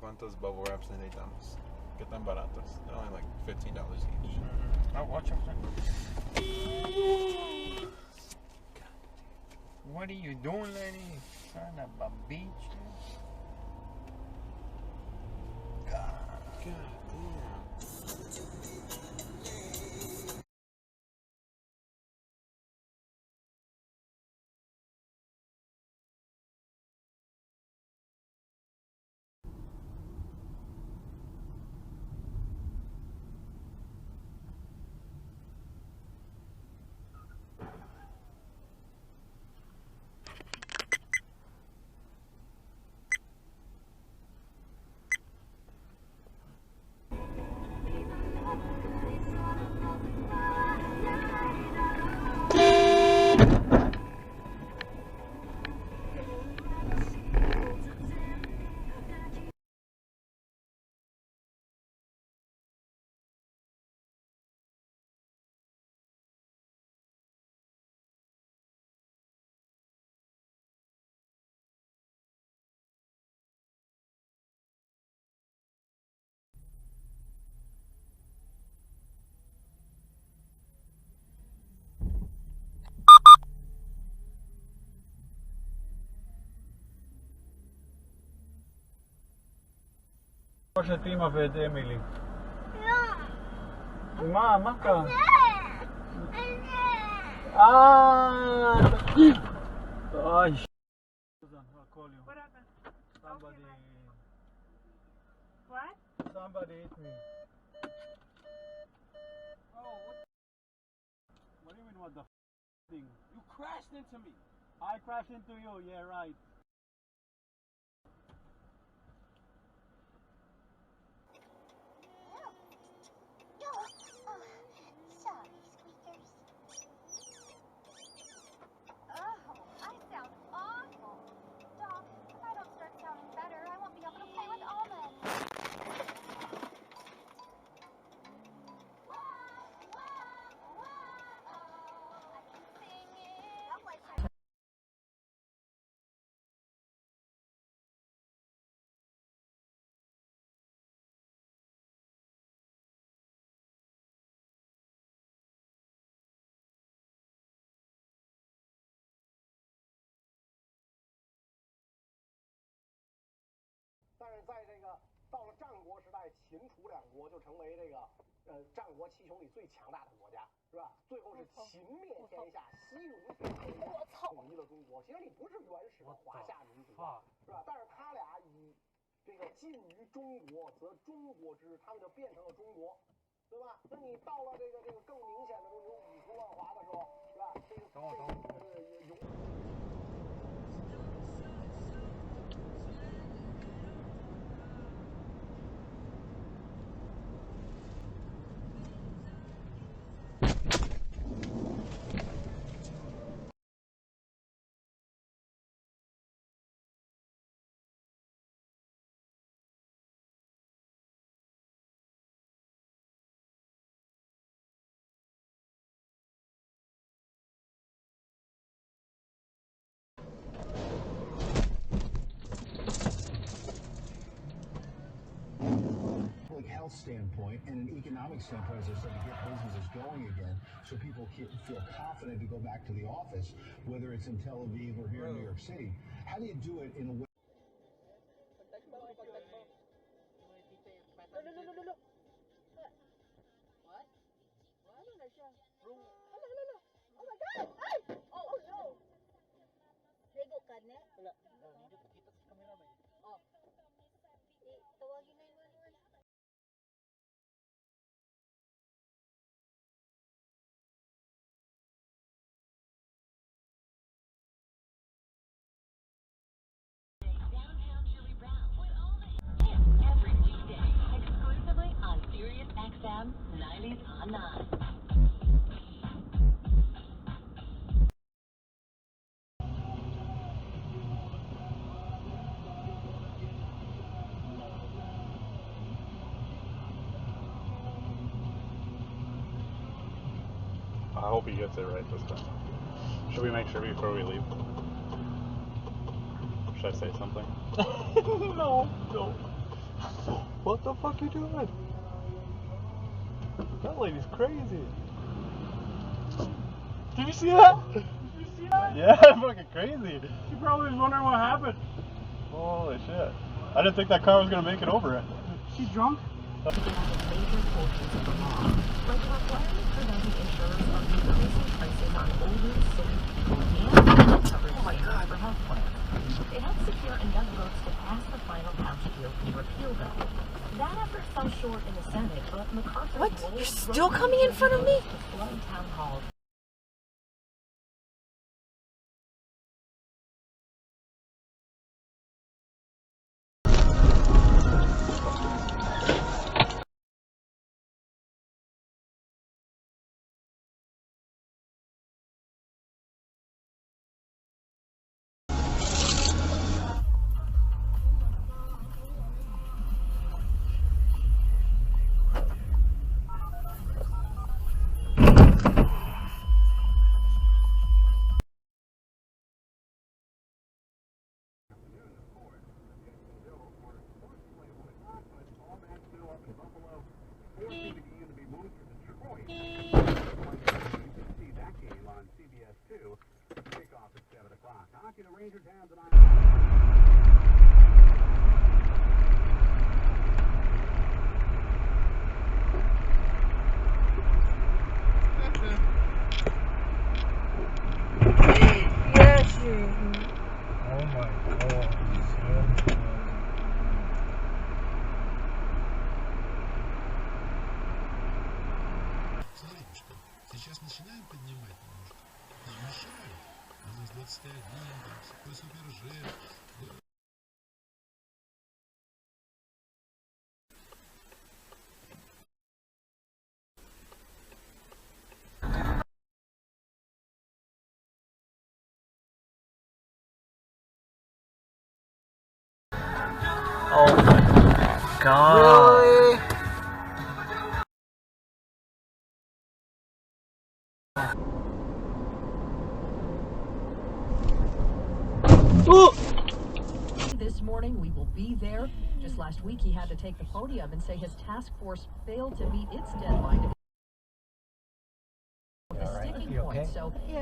cuántos bubble wraps necesitamos. ¿Qué tan baratos? They're only like $15 each. Oh, watch out. What are you doing, lady? Son of a bitch. God damn. ראש את אמא ואת אמילי. מה קרה? אוי, What happened? Somebody hit me. Oh, what do you mean what the thing? You crashed into me. I crashed into you, yeah, right. Sorry, squeakers. Oh, I sound awful. Doc, if I don't start sounding better, I won't be able to play with Almond. I can sing it.但是在这个到了战国时代，秦楚两国就成为这个战国七雄里最强大的国家，是吧？最后是秦灭天下，西戎天下，统一了中国。其实你不是原始的华夏民族，是吧？但是他俩以这个近于中国，则中国之，他们就变成了中国，对吧？那你到了这个更明显的这种五胡乱华的时候，是吧？这个有。Health standpoint and an economic standpoint, as I said, to get businesses going again, so people feel confident to go back to the office, whether it's in Tel Aviv or here in New York City. How do you do it in a way? XM 90s on 9. I hope he gets it right this time. Should we make sure before we leave? Should I say something? No. What the fuck you doing? That lady's crazy. Did you see that? Did you see that? Yeah, fucking crazy. She probably was wondering what happened. Holy shit. I didn't think that car was gonna make it over it. She drunk? Major portions of the law, like the requirement preventing insurers from increasing prices on older, sick people and coverage for health plans. It helped secure enough votes to pass the final House GOP repeal bill. That effort fell short in the Senate, but McCarthy. What? You're still coming in front of me? Flood town hall. Сейчас начинаем поднимать немножко. Не мешает. У нас 21, такой супер Oh my god. Really? This morning we will be there. Just last week he had to take the podium and say his task force failed to meet its deadline. The sticking point. So he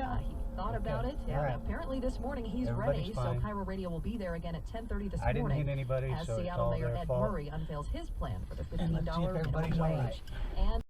thought about it, and apparently this morning he's ready. So Cairo Radio will be there again at 10:30 this morning. I didn't hit anybody, as so Seattle it's all Mayor their Ed fault. Murray unveils his plan for the $15 let's see if minimum everybody's all wage. right. And